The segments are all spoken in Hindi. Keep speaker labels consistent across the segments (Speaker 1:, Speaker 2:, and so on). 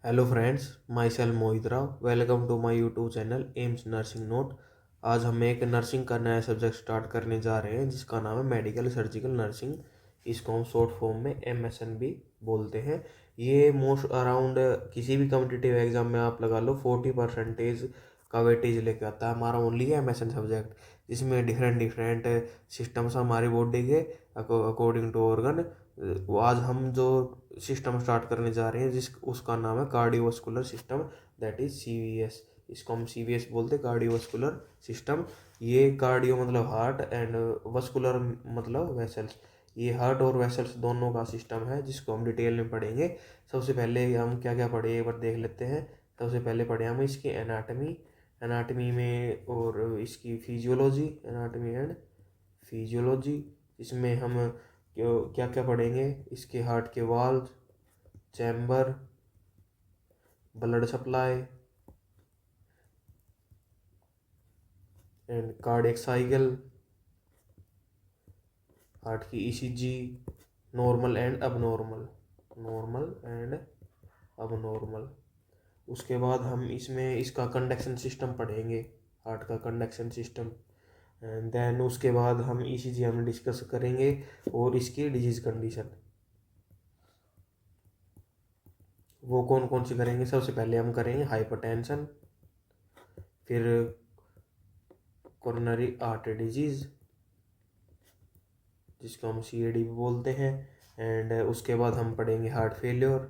Speaker 1: Hello friends, myself Mohit Rao. Welcome to my YouTube channel AIIMS nursing note. आज हम एक नर्सिंग का नया सब्जेक्ट स्टार्ट करने जा रहे हैं जिसका नाम है मेडिकल सर्जिकल नर्सिंग। इसको हम शॉर्ट फॉर्म में MSN भी बोलते हैं। ये मोस्ट अराउंड किसी भी कम्पिटिटिव एग्जाम में आप लगा लो 40% का वेटेज लेके आता है हमारा ओनली MSN सब्जेक्ट, जिसमें डिफरेंट डिफरेंट सिस्टम्स हमारी बॉडी के अकॉर्डिंग टू ऑर्गन। आज हम जो सिस्टम स्टार्ट करने जा रहे हैं जिस उसका नाम है cardiovascular system, that is CVS। इसको हम CVS बोलते हैं, कार्डियोवास्कुलर सिस्टम। ये कार्डियो मतलब हार्ट एंड वास्कुलर मतलब वेसल्स। ये हार्ट और वेसल्स दोनों का सिस्टम है जिसको हम डिटेल में पढ़ेंगे। सबसे पहले हम क्या क्या पढ़े एक बार देख लेते हैं। सबसे पहले पढ़े हम इसकी एनाटमी, एनाटमी में, और इसकी फिजियोलॉजी, एनाटमी एंड फिजियोलॉजी। इसमें हम क्या क्या पढ़ेंगे, इसके हार्ट के valve, chamber, blood supply and cardiac cycle, heart की ECG, normal and abnormal, normal and abnormal. उसके बाद हम इसमें इसका कंडक्शन सिस्टम पढ़ेंगे, हार्ट का कंडक्शन सिस्टम। एंड देन उसके बाद हम ECG हम डिस्कस करेंगे और इसकी डिजीज कंडीशन, वो कौन कौन सी करेंगे। सबसे पहले हम करेंगे हाइपरटेंशन, फिर कोरोनरी आर्टरी डिजीज जिसको हम CAD भी बोलते हैं। एंड उसके बाद हम पढ़ेंगे हार्ट फेलियर।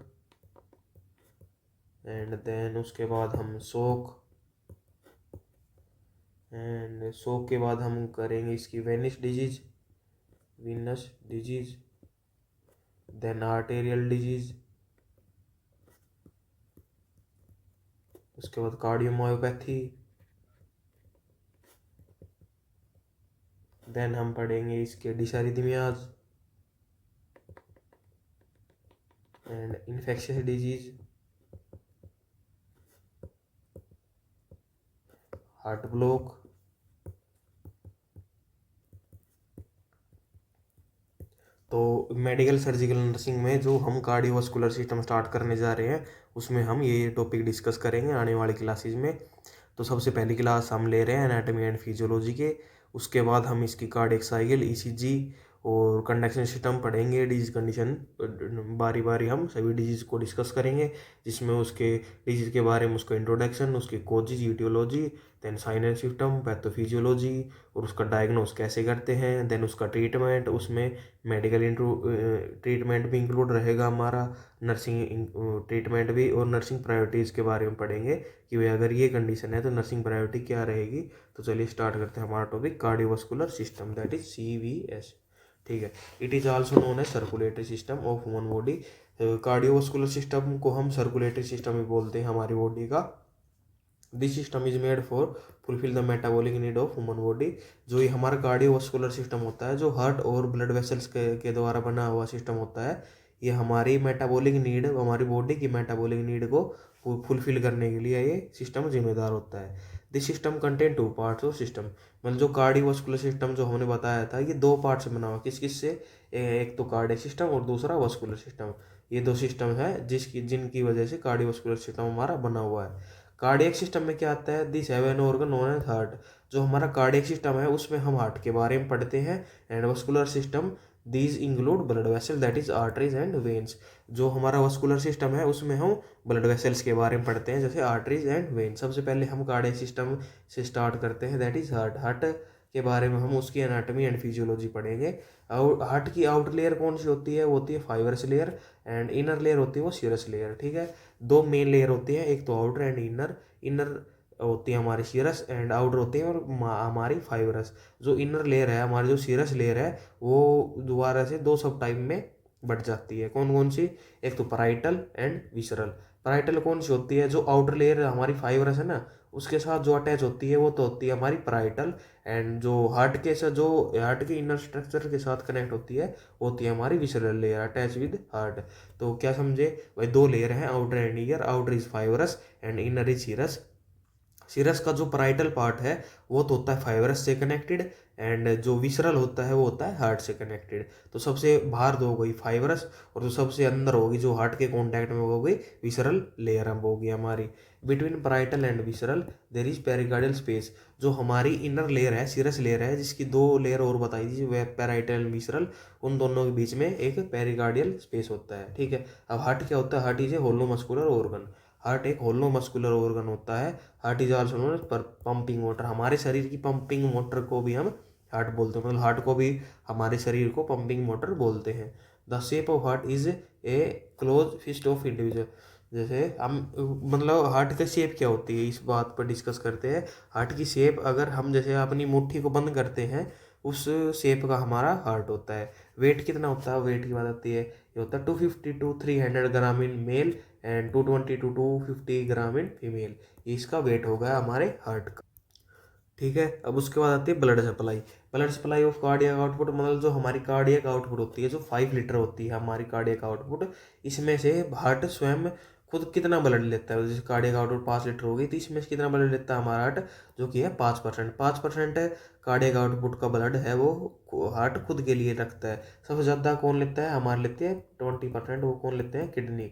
Speaker 1: एंड देन उसके बाद हम शोक, एंड शोक के बाद हम करेंगे इसकी venous disease, venous disease, then arterial disease. उसके बाद कार्डियोमायोपैथी। देन हम पढ़ेंगे इसके dysrhythmias and infectious disease, heart block. तो मेडिकल सर्जिकल नर्सिंग में जो हम कार्डियोवास्कुलर सिस्टम स्टार्ट करने जा रहे हैं उसमें हम ये टॉपिक डिस्कस करेंगे आने वाली क्लासेज में। तो सबसे पहली क्लास हम ले रहे हैं एनाटॉमी एंड फिजियोलॉजी के। उसके बाद हम इसकी कार्डियक साइकिल, ECG और कंडक्शन सिस्टम पढ़ेंगे। डिजीज कंडीशन बारी बारी हम सभी डिजीज को डिस्कस करेंगे, जिसमें उसके डिजीज के बारे में उसका इंट्रोडक्शन, उसके causes, etiology, then sinus system, pathophysiology और उसका डायग्नोस कैसे करते हैं, देन उसका ट्रीटमेंट। उसमें मेडिकल ट्रीटमेंट भी इंक्लूड रहेगा हमारा, नर्सिंग ट्रीटमेंट भी, और नर्सिंग प्रायोरिटीज़ के बारे में पढ़ेंगे कि भाई अगर ये कंडीशन है तो नर्सिंग प्रायोरिटी क्या रहेगी। तो चलिए स्टार्ट करते हैं हमारा topic cardiovascular system, that is CVS। ठीक है। It is also known as circulatory system of human body. Cardiovascular system को हम सर्कुलेटरी सिस्टम भी बोलते हैं हमारी बॉडी का। This system is made for fulfil the metabolic need of human body. जो ये हमारा कार्डियोवास्कुलर सिस्टम होता है, जो हार्ट और ब्लड वेसल्स के द्वारा बना हुआ सिस्टम होता है, ये हमारी मेटाबॉलिक नीड, हमारी बॉडी की मेटाबॉलिक नीड को फुलफिल करने के लिए ये सिस्टम जिम्मेदार होता है। This system contain two parts of system. मतलब जो कार्डियोवास्कुलर सिस्टम जो हमने बताया था, ये दो पार्ट से बना हुआ, किस किस से, एक तो कार्डियक सिस्टम और दूसरा वास्कुलर सिस्टम। ये दो सिस्टम है जिनकी वजह से कार्डियोवास्कुलर सिस्टम हमारा बना हुआ है। कार्डियक सिस्टम में क्या आता है, the seven organ known as heart. जो हमारा कार्डियक सिस्टम है उसमें हम हार्ट के बारे में पढ़ते हैं। And vascular system, these include blood vessel, that is arteries and veins. जो हमारा वस्कुलर सिस्टम है उसमें हम ब्लड वेसल्स के बारे में पढ़ते हैं, जैसे आर्टरीज एंड वेन। सबसे पहले हम कार्डियक सिस्टम से स्टार्ट करते हैं, दैट इज हार्ट। हार्ट के बारे में हम उसकी एनाटॉमी एंड फिजियोलॉजी पढ़ेंगे। और हार्ट की आउटर लेयर कौन सी होती है, वो होती है fibrous layer, and inner layer होती है वो सीरस लेयर। ठीक है। दो मेन लेयर होती है, एक तो आउटर एंड इनर। इनर होती है हमारी सीरस एंड आउटर होती है और हमारी फाइबरस। जो इनर लेयर है, हमारी जो सीरस लेयर है, वो दोबारा से दो सब टाइप में बढ़ जाती है। कौन कौन सी, एक तो पराइटल एंड विसरल। पराइटल कौन सी होती है, जो आउटर लेयर हमारी फाइबरस है ना, उसके साथ जो अटैच होती है वो तो होती है हमारी पराइटल। एंड जो हार्ट के साथ, जो हार्ट के इनर स्ट्रक्चर के साथ कनेक्ट होती है, वो होती है हमारी visceral layer, attach with heart. तो क्या समझे भाई, दो लेयर हैं, outer and inner. Outer is fibrous and inner is serous. Serous का जो पराइटल पार्ट है वो तो होता है फाइबरस से कनेक्टेड, एंड जो विसरल होता है वो होता है हार्ट से कनेक्टेड। तो सबसे बाहर तो हो गई फाइबरस, और जो सबसे अंदर होगी जो हार्ट के कांटेक्ट में हो गई विसरल लेयर अब होगी हमारी। Between parietal and visceral there is pericardial space. जो हमारी इनर लेयर है, सिरस लेयर है, जिसकी दो लेयर और बताई थी वह पेराइटल एंड विसरल, उन दोनों के बीच में एक पेरिकार्डियल स्पेस होता है। ठीक है, अब हार्ट क्या होता है? Heart is a hollow muscular organ. Heart एक होलो मस्कुलर ऑर्गन होता है। हार्ट इज आल्सो नोन पर पंपिंग मोटर। हमारे शरीर की पंपिंग मोटर को भी हम हार्ट बोलते हैं, मतलब हार्ट को भी हमारे शरीर को पंपिंग मोटर बोलते हैं। The shape of heart is a close fist of individual. जैसे हम मतलब हार्ट का शेप क्या होती है इस बात पर डिस्कस करते हैं। हार्ट की शेप अगर हम जैसे अपनी मुट्ठी को बंद करते हैं, उस शेप का हमारा हार्ट होता है। वेट कितना होता है? वेट की बात आती है, ये होता है 250 to 300 gram in male and 220 to 250 gram in female. इसका वेट होगा हमारे हार्ट का। ठीक है, अब उसके बाद आती है blood supply. Blood supply of cardiac output, मतलब जो हमारी कार्डियक आउटपुट होती है, जो 5 लीटर होती है हमारी कार्डियक आउटपुट, इसमें से हार्ट स्वयं खुद कितना ब्लड लेता है? जैसे कार्डियक आउटपुट 5 लीटर होगी, तो इसमें से कितना ब्लड लेता है हमारा हार्ट? जो कि है 5%। 5% कार्डियक आउटपुट का ब्लड है वो हार्ट खुद के लिए रखता है। सबसे ज़्यादा कौन लेता है? हमारे लेते हैं 20%। वो कौन लेते हैं? किडनी।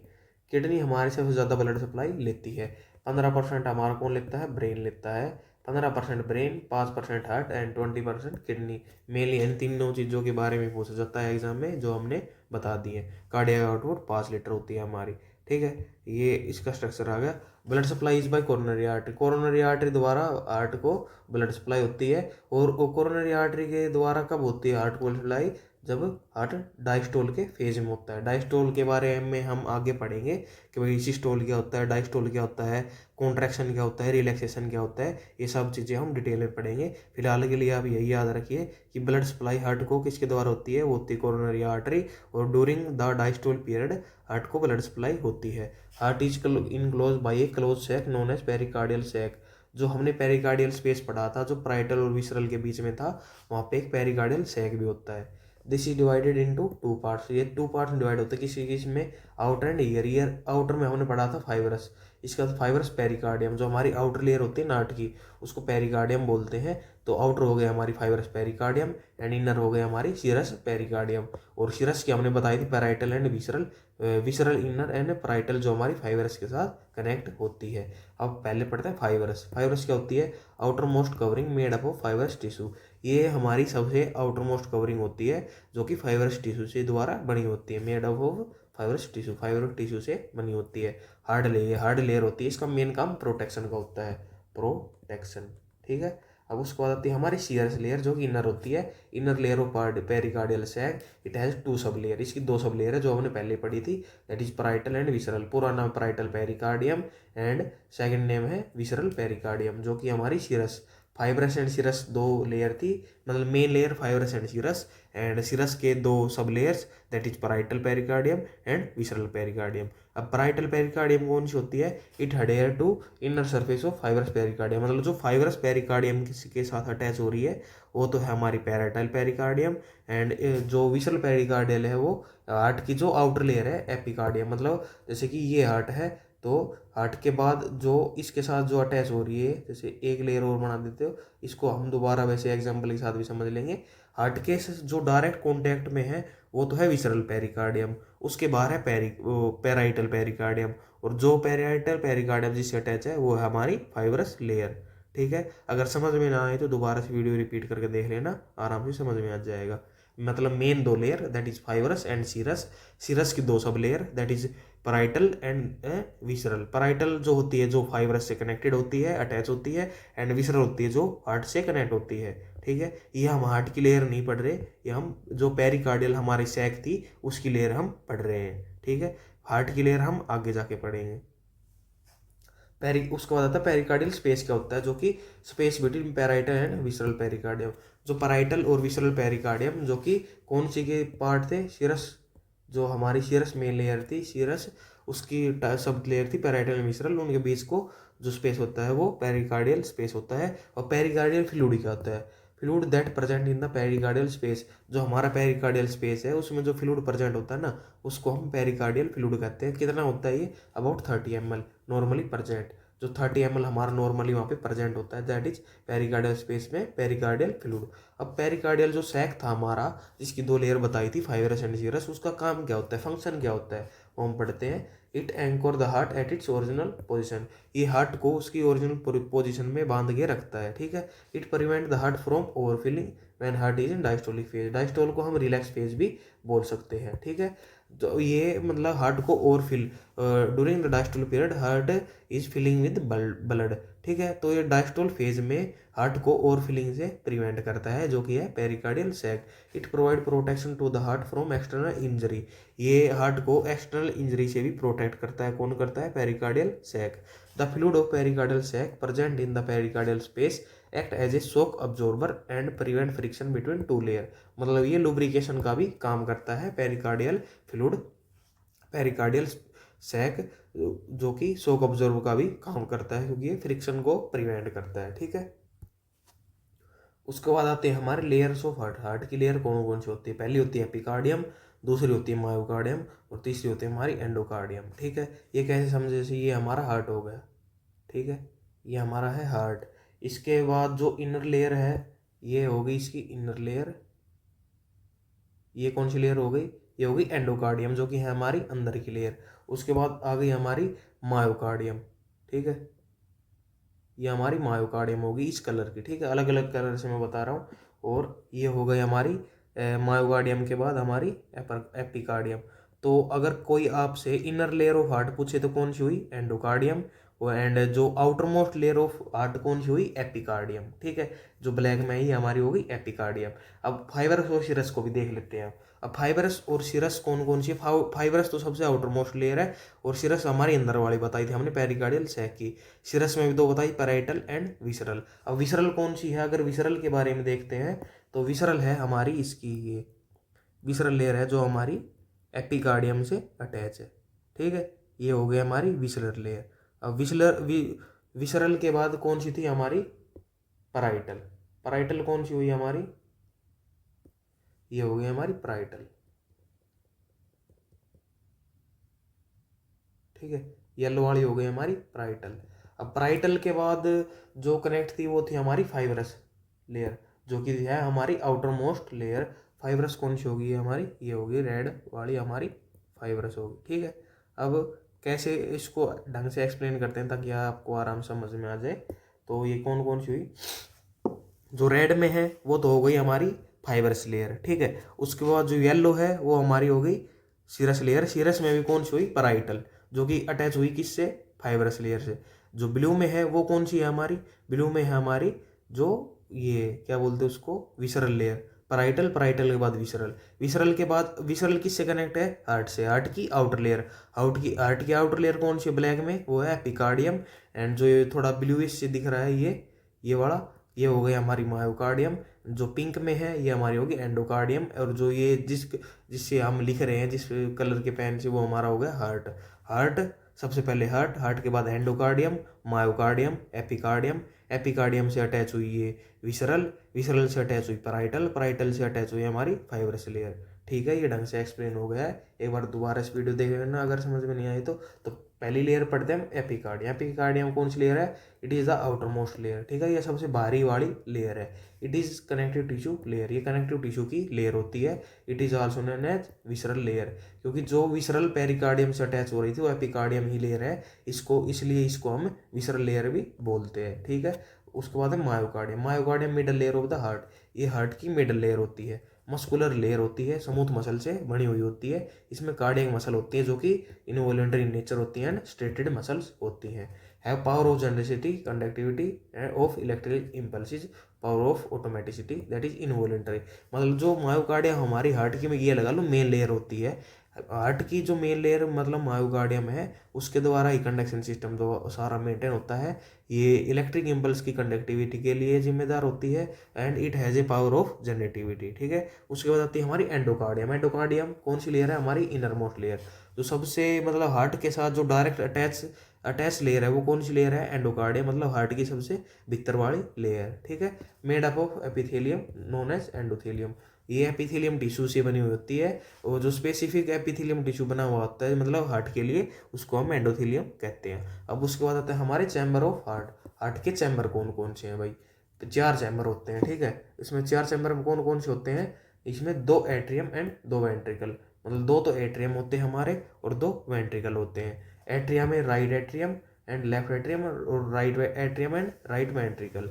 Speaker 1: किडनी हमारे सबसे ज़्यादा ब्लड सप्लाई लेती है। 15% हमारा कौन लेता है? ब्रेन लेता है। 15% brain, 5% heart and 20% kidney. Mainly इन तीनों चीज़ों के बारे में पूछा जाता है एग्जाम में, जो हमने बता दी है। कार्डियक आउटपुट 5 लीटर होती है हमारी। ठीक है, ये इसका स्ट्रक्चर आ गया। Blood supply is by coronary artery. Coronary artery द्वारा हार्ट को ब्लड सप्लाई होती है। और कोरोनरी आर्टरी के द्वारा कब होती है हार्ट को सप्लाई? जब हार्ट डायस्टोल के फेज में होता है। डायस्टोल के बारे में हम आगे पढ़ेंगे कि भाई सिस्टोल क्या होता है, डायस्टोल क्या होता है, कॉन्ट्रैक्शन क्या होता है, रिलैक्सेशन क्या होता है, ये सब चीज़ें हम डिटेल में पढ़ेंगे। फिलहाल के लिए आप यही याद रखिए कि ब्लड सप्लाई हार्ट को किसके द्वारा होती है? वो होती है कोरोनरी आर्टरी, और during the diastole period heart को ब्लड सप्लाई होती है। Heart is enclose by a close sac known as pericardial sac. जो हमने पेरिकार्डियल स्पेस पढ़ा था, जो पराइटल और विसरल के बीच में था, वहाँ पे एक पेरिकार्डियल सैक भी होता है। This is divided into 2 parts. ये 2 पार्ट्स में डिवाइड होता है। किसी किस में? Outer and year. Year outer में हमने पढ़ा था फाइबरस। इसका फाइबरस पेरिकार्डियम, जो हमारी आउटर लेयर होती है नाट की, उसको पेरिकार्डियम बोलते हैं। तो आउटर हो गया हमारी फाइबरस पेरिकार्डियम, एंड इनर हो गया हमारी सिरस पेरिकार्डियम। और सिरस की हमने बताई थी parietal and visceral. Visceral inner and parietal जो हमारी फाइबरस के साथ कनेक्ट होती है। अब पहले पढ़ते हैं फाइबरस। फाइबरस क्या होती है? Outer most covering made up of fibrous tissue. ये हमारी सबसे आउटर मोस्ट कवरिंग होती है, जो कि फाइबरस टिश्यू से द्वारा बनी होती है। Made up of fibrous tissue, fibrous tissue से बनी होती है। हार्ड लेयर होती है, इसका मेन काम प्रोटेक्शन का होता है, प्रोटेक्शन। ठीक है, अब उसके बाद आती है हमारी सीरस लेयर, जो कि इनर होती है। Inner layer of pericardial sac, it has 2 sub layer. इसकी 2 सब लेयर है, जो हमने पहले पढ़ी थी, that is parietal and visceral. पूरा नाम parietal pericardium and second name है विसरल पेरिकार्डियम, जो कि हमारी serous. Fibrous and serous 2 layer थी, मतलब main layer fibrous and serous, and serous के 2 sub layers, that is parietal pericardium and visceral pericardium. अब पराइटल पेरिकार्डियम कौन सी होती है? It adheres to inner surface of fibrous pericardium. मतलब जो फाइबरस पेरिकार्डियम के साथ अटैच हो रही है, वो तो है हमारी पैराटाइल पेरिकार्डियम। एंड जो विसरल पेरिकार्डियल है, वो हार्ट की जो आउटर लेयर है एपिकार्डियम। मतलब जैसे कि ये हार्ट है, तो हार्ट के बाद जो इसके साथ जो अटैच हो रही है, जैसे एक लेयर और बना देते हो, इसको हम दोबारा वैसे एग्जाम्पल के साथ भी समझ लेंगे। हार्ट के जो डायरेक्ट कॉन्टैक्ट में है, वो तो है विसरल पेरिकार्डियम। उसके बाहर है पेराइटल पेरिकार्डियम, और जो पेराइटल पेरिकार्डियम जिससे अटैच है, वो है हमारी फाइबरस लेयर। ठीक है, अगर समझ में ना आए तो दोबारा से वीडियो रिपीट करके देख लेना, आराम से समझ में आ जाएगा। मतलब main 2 layer, that is fibrous and serous. Serous की 2 sub layer, that is parietal and visceral. Parietal जो होती है, जो फाइबरस से कनेक्टेड होती है, अटैच होती है, एंड विसरल होती है, जो हार्ट से कनेक्ट होती है। ठीक है, ये हम हार्ट की लेयर नहीं पढ़ रहे, ये हम जो पेरिकार्डियल हमारी सैक थी, उसकी लेयर हम पढ़ रहे हैं। ठीक है, हार्ट की लेयर हम आगे जाके पढ़ेंगे। उसके बाद आता है पेरिकार्डियल स्पेस क्या होता है, जो कि space between parietal and visceral pericardium. जो पैराइटल और विसरल पेरिकार्डियम, जो कि कौन सी के पार्ट थे? सिरस, जो हमारी सिरस मेन लेयर थी, सिरस, उसकी सब लेयर थी पैराइटल एंड विसरल, उनके बीच को जो स्पेस होता है वो पेरिकार्डियल स्पेस होता है। और पेरिकार्डियल फ्लूइड क्या होता है? Fluid that present in the pericardial space. जो हमारा पेरिकार्डियल स्पेस है, उसमें जो फ्लूइड प्रेजेंट होता है ना, उसको हम पेरिकार्डियल फ्लूइड कहते हैं। कितना होता है ये? About 30 ml normally present. जो 30 ml हमारा नॉर्मली वहाँ पे प्रेजेंट होता है, दैट इज पेरिकार्डियल स्पेस में पेरिकार्डियल फ्लूइड। अब पेरिकार्डियल जो सैक था हमारा, जिसकी 2 लेयर बताई थी, फाइब्रस एंड सीरस, उसका काम क्या होता है, फंक्शन क्या होता है, वो हम पढ़ते हैं। It anchor the heart at its original position, ये हार्ट को उसकी ओरिजिनल पोजिशन में बांध के रखता है, ठीक है। It prevent the heart from overfilling when heart is in diastolic phase, diastole को हम रिलैक्स फेज भी बोल सकते हैं, ठीक है। तो ये मतलब हार्ट को overfill during the diastole period heart is filling with blood, ठीक है। तो ये डायस्टोल फेज में हार्ट को ओवरफिलिंग से प्रिवेंट करता है, जो कि है pericardial sac. It provide protection to the heart from external injury, ये हार्ट को एक्सटर्नल इंजरी से भी प्रोटेक्ट करता है, कौन करता है, pericardial sac. The fluid of pericardial sac present in the pericardial space act as A shock absorber and prevent friction between 2 layer, मतलब ये लुब्रिकेशन का भी काम करता है पेरिकार्डियल फ्लूइड, पेरिकार्डियल सैक, जो कि शॉक अब्जॉर्बर का भी काम करता है, क्योंकि ये फ्रिक्शन को प्रिवेंट करता है, ठीक है। उसके बाद आते हैं हमारे लेयर्स ऑफ हार्ट। हार्ट की लेयर कौन कौन सी होती है, पहली होती है एपिकार्डियम, दूसरी होती है मायोकार्डियम, और तीसरी होती है हमारी एंडोकार्डियम, ठीक है। ये कैसे समझे, जैसे ये हमारा हार्ट हो गया, ठीक है, ये हमारा है हार्ट। इसके बाद जो इनर लेयर है, ये हो गई इसकी इनर लेयर, ये कौन सी लेयर हो गई, ये हो गई एंडोकार्डियम, जो कि है हमारी अंदर की लेयर। उसके बाद आ गई हमारी मायोकार्डियम, ठीक है, ये हमारी मायोकार्डियम होगी इस कलर की, ठीक है, अलग अलग कलर से मैं बता रहा हूँ। और ये हो गई हमारी मायोकार्डियम के बाद हमारी एपिकार्डियम। तो अगर कोई आपसे इनर लेयर ऑफ हार्ट पूछे तो कौन सी हुई, एंडोकार्डियम, एंड जो outer most layer of heart कौन सी हुई, एपिकार्डियम, ठीक है, जो ब्लैक में ही हमारी होगी एपिकार्डियम। अब फाइबरस और सिरस को भी देख लेते हैं। अब फाइबरस और सिरस कौन कौन सी है, फाइबरस तो सबसे आउटर मोस्ट लेयर है, और सिरस हमारी अंदर वाली बताई थी हमने पेरिकार्डियल सैक की। सिरस में भी 2 बताई, पैराइटल एंड विसरल। अब विसरल कौन सी है, अगर विसरल के बारे में देखते हैं तो विसरल है हमारी इसकी, ये विसरल लेयर है जो हमारी एपिकार्डियम से अटैच है, ठीक है, ये हो गई हमारी विसरल लेयर। अब विसरल के बाद कौन सी थी हमारी, पैराइटल, पैराइटल कौन सी हुई हमारी, ये हो गई हमारी पैराइटल, ठीक है, येलो वाली हो गई हमारी पैराइटल। अब पैराइटल के बाद जो कनेक्ट थी वो थी हमारी फाइब्रस लेयर, जो कि है हमारी आउटर मोस्ट लेयर। फाइब्रस कौन सी होगी हमारी, ये होगी रेड वाली हमारी फाइब्रस होगी, ठीक है। अब कैसे इसको ढंग से एक्सप्लेन करते हैं ताकि आपको आराम समझ में आ जाए। तो ये कौन कौन सी हुई, जो रेड में है वो तो हो गई हमारी फाइबरस लेयर, ठीक है। उसके बाद जो येलो है वो हमारी हो गई सीरस लेयर, सीरस में भी कौन सी हुई, पैराइटल, जो कि अटैच हुई किससे, फाइबरस लेयर से। जो ब्लू में है वो कौन सी है हमारी, ब्लू में है हमारी जो ये क्या बोलते हैं उसको, विसरल लेयर, पैराइटल, पैराइटल के बाद विसरल, विसरल के बाद विसरल किससे कनेक्ट है, हार्ट से, हार्ट की आउटर लेयर, हार्ट की आउटर लेयर कौन सी है ब्लैक में, वो है एपिकार्डियम, एंड जो ये थोड़ा ब्लूइश से दिख रहा है ये वाला, ये हो गई हमारी मायोकार्डियम। जो पिंक में है ये हमारी होगी एंडोकार्डियम, और जो ये जिससे हम लिख रहे हैं जिस कलर के पेन से, वो हमारा हो गया हार्ट। हार्ट सबसे पहले हार्ट के बाद एंडोकार्डियम, मायोकार्डियम, एपिकार्डियम, एपिकार्डियम से अटैच हुई ये विसरल, विसरल से अटैच हुई पैराइटल, पैराइटल से अटैच हुई हमारी फाइब्रस लेयर, ठीक है। ये ढंग से एक्सप्लेन हो गया है, एक बार दोबारा इस वीडियो देख लेना अगर समझ में नहीं आई तो पहली लेयर पढ़ते हैं एपिकार्डियम। एपिकार्डियम कौन सी लेयर है, it is the outermost layer, ठीक है, ये सबसे बाहरी वाली लेयर है। It is connective tissue layer, ये कनेक्टिव टिश्यू की लेयर होती है। It is also known as visceral layer, क्योंकि जो विसरल पेरिकार्डियम से अटैच हो रही थी वो एपिकार्डियम ही लेयर है, इसको इसलिए इसको हम विसरल लेयर भी बोलते हैं, ठीक है। उसके बाद है myocardium, myocardium middle layer of the heart, ये हार्ट की मिडल लेयर होती है, मस्कुलर लेयर होती है, स्मूथ मसल से बनी हुई होती है। इसमें कार्डियक मसल होती है जो कि इनवॉलंटरी नेचर होती है, एंड स्ट्रेटेड मसल्स होती हैं। Have power of generativity, conductivity of electric impulses, power of automaticity that is involuntary. मतलब जो मायोकार्डियम हमारी हार्ट की में ये लगा लो मेन लेयर होती है, हार्ट की जो मेन लेयर मतलब मायोकार्डियम है, उसके द्वारा ही कंडक्शन सिस्टम जो सारा मेंटेन होता है। ये इलेक्ट्रिक इम्पल्स की कंडक्टिविटी के लिए जिम्मेदार होती है, and it has a power of generativity, ठीक है। उसके बाद आती है हमारी एंडोकार्डियम। एंडोकार्डियम कौन सी लेयर है हमारी, इनर मोस्ट लेयर, जो सबसे मतलब हार्ट के साथ जो डायरेक्ट अटैच लेयर है वो कौन सी लेयर है, एंडोकार्डियम, मतलब हार्ट की सबसे भीतर वाली लेयर, ठीक है। Made up of epithelium known as endothelium, ये एपिथेलियम टिश्यू से बनी हुई होती है, और जो स्पेसिफिक एपिथेलियम टिश्यू बना हुआ होता है मतलब हार्ट के लिए, उसको हम एंडोथेलियम कहते हैं। अब उसके बाद आता है हमारे चैम्बर ऑफ हार्ट। हार्ट के चैम्बर कौन कौन से हैं भाई? 4 चैम्बर होते हैं, ठीक है। इसमें 4 चैम्बर में कौन कौन से होते हैं? इसमें 2 एट्रियम एंड 2 वेंट्रिकल, मतलब 2 तो एट्रियम होते हैं हमारे और 2 वेंट्रिकल होते हैं। एट्रियम में right atrium and left atrium, और right atrium and right ventricle.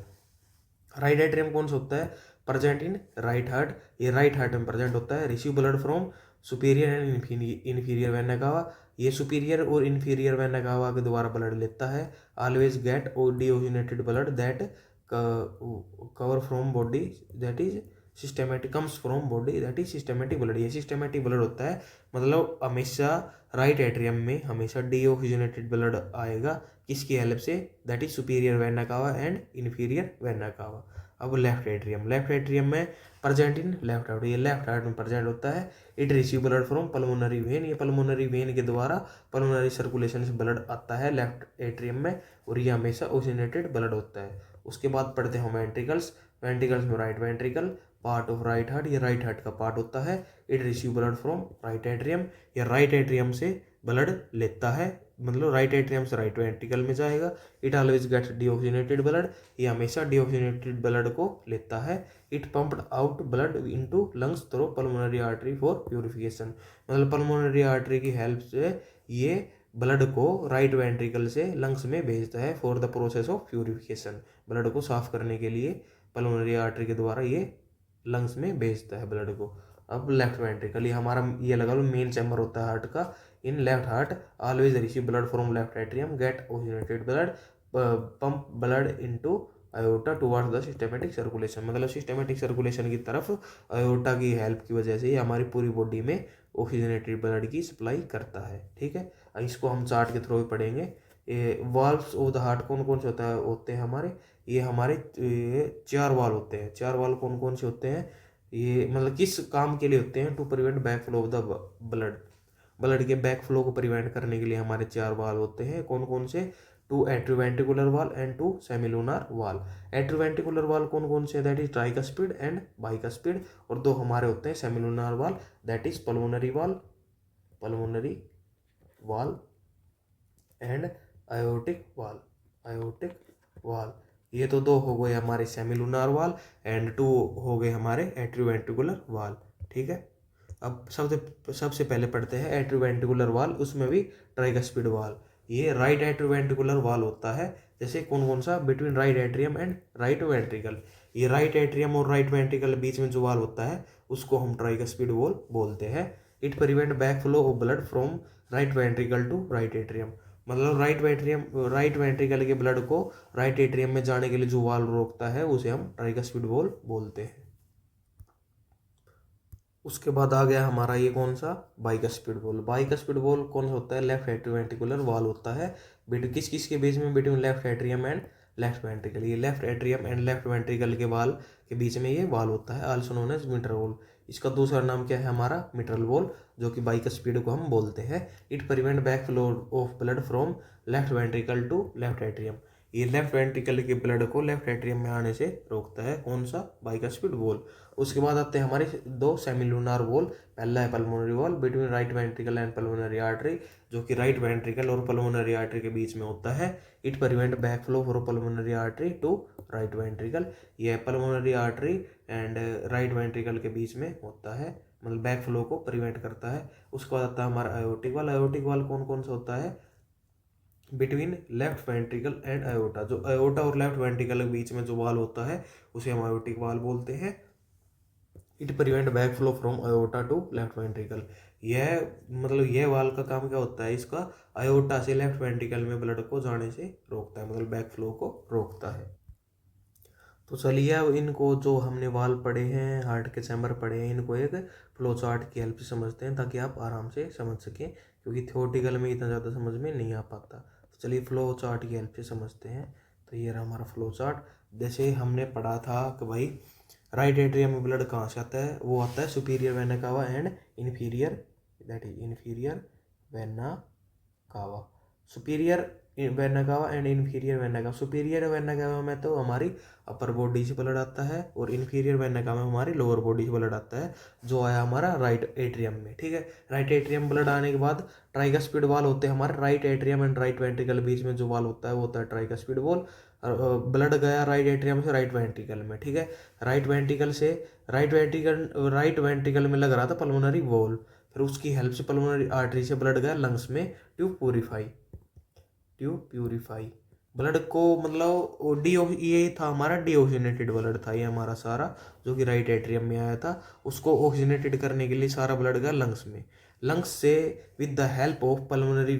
Speaker 1: Right atrium कौन सा होता है? Present in right heart. ये राइट हार्ट में प्रेजेंट होता है। Receive blood from superior and inferior vena cava. ये सुपीरियर और इन्फीरियर वेना कावा के द्वारा ब्लड लेता है। Always get deoxygenated blood that cover from body that is systematic, comes from body that is systematic blood. ये सिस्टमेटिक ब्लड होता है, मतलब हमेशा राइट एट्रियम में हमेशा डीओक्सीनेटेड ब्लड आएगा। किसकी हेल्प से? That is superior vena cava and inferior vena कावा। अब लेफ्ट एट्रियम, लेफ्ट एट्रियम में प्रेजेंट इन लेफ्ट हार्ट, ये लेफ्ट हार्ट में प्रेजेंट होता है। It receive blood from pulmonary vein, ये पल्मोनरी वेन के द्वारा पल्मोनरी सर्कुलेशन से ब्लड आता है लेफ्ट एट्रियम में, और ये हमेशा ओक्सीनेटेड ब्लड होता है। उसके बाद पढ़ते हैं वेंट्रिकल्स। वेंट्रिकल्स में right ventricle part of right heart, ये राइट हार्ट का पार्ट होता है। It receive blood from right atrium, ये राइट एट्रियम से ब्लड लेता है, मतलब राइट एट्रियम से राइट वेंट्रिकल में जाएगा। It always gets deoxygenated blood, ये हमेशा डीऑक्सीनेटेड ब्लड को लेता है। It pumped out blood into lungs through pulmonary artery for purification, मतलब पल्मोनरी आर्टरी की हेल्प से ये ब्लड को राइट वेंट्रिकल से लंग्स में भेजता है for the process of purification. Blood को साफ करने के लिए पल्मोनरी आर्टरी के द्वारा ये लंग्स में भेजता है ब्लड को। अब लेफ्ट वेंट्रिकल, ये हमारा ये लगा लो मेन चैम्बर होता है हार्ट का। In left heart always receive blood from left atrium, get oxygenated blood, pump blood into aorta towards the systematic circulation, मतलब सिस्टमेटिक सर्कुलेशन की तरफ आयोटा की हेल्प की वजह से ये हमारी पूरी बॉडी में ऑक्सीजनेटेड ब्लड की सप्लाई करता है, ठीक है। इसको हम चार्ट के थ्रू ही पढ़ेंगे। ये वाल्व्स ऑफ द हार्ट कौन कौन से होते हैं हमारे? ये हमारे 4 वाल होते हैं। 4 वाल कौन कौन से होते हैं? ये मतलब किस काम के लिए होते हैं? To prevent back flow of the blood, blood के बैक फ्लो को प्रिवेंट करने के लिए हमारे 4 वाल होते हैं। कौन कौन से? 2 एट्रोवेंट्रिकुलर वाल एंड 2 सेमिलुनर वाल। एट्रोवेंट्रिकुलर वाल कौन कौन से? That is tricuspid and bicuspid, और 2 हमारे होते हैं सेमिलुनर वाल, दैट इज पल्मोनरी वाल, पल्मोनरी वाल एंड आयोटिक वाल, आयोटिक वाल। ये तो 2 हो गए हमारे सेमिलुनर वाल एंड 2 हो गए हमारे एट्रोवेंट्रिकुलर वाल, ठीक है। अब सबसे पहले पढ़ते हैं एट्रोवेंट्रिकुलर वाल, उसमें भी ट्राइकस्पिड वाल। ये राइट एट्रोवेंट्रिकुलर वाल होता है। जैसे कौन कौन सा? Between right atrium and right ventricle. ये राइट एट्रियम और राइट वेंट्रिकल बीच में जो वाल होता है उसको हम ट्राइकस्पिड वाल बोलते हैं। It prevent back flow of blood from right ventricle to right atrium, मतलब राइट वेंट्रिकल के ब्लड को राइट एट्रियम में जाने के लिए जो वाल रोकता है उसे हम ट्राइकस्पिड वाल बोलते हैं। उसके बाद आ गया हमारा ये कौन सा? Bicuspid wall. बाइकस्पिड वॉल कौन सा होता है? लेफ्ट एट्रोवेंट्रिकुलर वॉल होता है। किस किस के बीच में? Between left atrium and left ventricle. ये left atrium and left ventricle के वाल के बीच में ये वाल होता है, also known as mitral valve. इसका दूसरा नाम क्या है हमारा? मिट्रल वॉल, जो कि बाइकस्पिड को हम बोलते हैं। It prevent back flow of blood from left ventricle to left atrium. ये लेफ्ट वेंट्रिकल के ब्लड को लेफ्ट एट्रियम में आने से रोकता है। कौन सा? Bicuspid valve. उसके बाद आते हैं हमारे 2 सेमिलुनर वॉल। पहला है pulmonary valve between right ventricle and pulmonary artery, जो कि राइट वेंट्रिकल और पल्मोनरी आर्टरी के बीच में होता है। It prevent back flow from pulmonary artery to right ventricle. यह pulmonary artery and right ventricle के बीच में होता है, मतलब बैक फ्लो को प्रिवेंट करता है। उसके बाद आता है हमारा आयोटिक वाल। आयोटिक वाल कौन कौन सा होता है? Between left ventricle and iota, जो आयोटा और लेफ्ट वेंट्रिकल के बीच में जो वाल होता है उसे हम आयोटिक वाल बोलते हैं। It prevent back flow from aorta to left ventricle. यह मतलब यह वाल का काम क्या होता है इसका? आयोटा से लेफ्ट वेंट्रिकल में ब्लड को जाने से रोकता है, मतलब बैक फ्लो को रोकता है। तो चलिए अब इनको जो हमने वाल पढ़े हैं, हार्ट के चैम्बर पढ़े हैं, इनको एक फ्लो चार्ट की हेल्प से समझते हैं ताकि आप आराम से समझ सकें, क्योंकि थियोरटिकल में इतना ज़्यादा समझ में नहीं आ पाता। तो चलिए फ्लो चार्ट की हेल्प से समझते हैं। तो ये रहा हमारा फ्लो चार्ट। जैसे हमने पढ़ा था कि भाई राइट एट्रियम में ब्लड कहाँ से आता है? वो आता है superior vena cava and inferior, that is inferior vena कावा। Superior vena cava and inferior vena कावा। सुपीरियर वेना कावा में तो हमारी अपर बॉडी से ब्लड आता है और इन्फीरियर वेना कावा में हमारी लोअर बॉडी से ब्लड आता है, जो आया हमारा राइट एट्रियम में। ठीक है, राइट एट्रियम ब्लड आने के बाद ट्राइकस्पिड वाल होते हैं हमारे right atrium and right ventricle, बीच में जो वाल होता है वो होता है ट्राइकस्पिड वॉल। ब्लड गया राइट एट्रियम से राइट वेंट्रिकल में। ठीक है, राइट वेंट्रिकल में लग रहा था पल्मोनरी वॉल, फिर उसकी हेल्प से पल्मोनरी आर्टरी से ब्लड गया लंग्स में टू प्यूरिफाई ब्लड को, मतलब ये था हमारा डीऑक्सीजनेटेड ब्लड था ये हमारा सारा, जो कि राइट एट्रियम में आया था। उसको ऑक्सीजनेटेड करने के लिए सारा ब्लड गया लंग्स में। लंग्स से with the help of pulmonary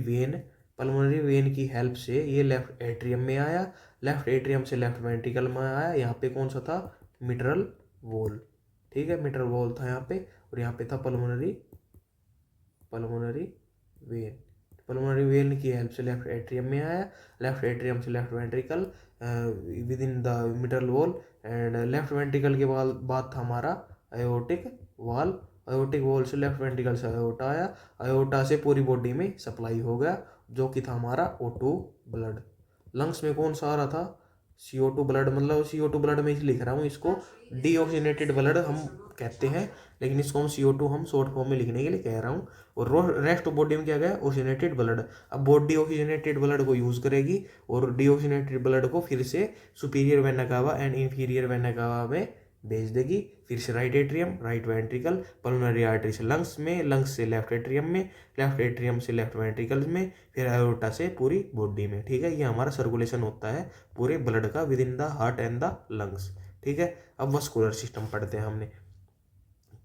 Speaker 1: vein की हेल्प से ये लेफ्ट एट्रियम में आया, लेफ्ट एट्रियम से लेफ्ट वेंट्रिकल में आया। यहाँ पे कौन सा था, मिट्रल वॉल। ठीक है, मिट्रल वॉल था यहाँ पे, और यहाँ पे था पल्मोनरी वेन। पल्मोनरी वेन की हेल्प से लेफ्ट एट्रियम में आया, लेफ्ट एट्रियम से left ventricle with in the mitral valve, and left ventricle के बाद था हमारा आयोटिक वॉल। आयोटिक वॉल से लेफ्ट वेंट्रिकल से आयोटा आया, आयोटा से पूरी बॉडी में सप्लाई हो गया, जो कि था हमारा O2 ब्लड। लंग्स में कौन सा आ रहा था, CO2 ब्लड। मतलब CO2 ब्लड में इसलिए लिख रहा हूँ, इसको डीऑक्सीजनेटेड ब्लड हम कहते हैं, लेकिन इसको हम CO2 हम शॉर्ट फॉर्म में लिखने के लिए कह रहा हूँ। और रेस्ट ऑफ बॉडी में क्या गया, ऑक्सीजनेटेड ब्लड। अब बॉडी ऑक्सीजनेटेड ब्लड को यूज करेगी और डीऑक्सीजनेटेड ब्लड को फिर से superior vena cava and inferior vena cava में भेज देगी। फिर से right atrium, right ventricle, pulmonary artery से लंग्स में, लंग्स से लेफ्ट एट्रियम में, लेफ्ट एट्रियम से लेफ्ट वेंट्रिकल में, फिर आयोटा से पूरी बॉडी में। ठीक है, ये हमारा सर्कुलेशन होता है पूरे ब्लड का with in the heart and the lungs. ठीक है, अब वस्कुलर सिस्टम पढ़ते हैं हमने।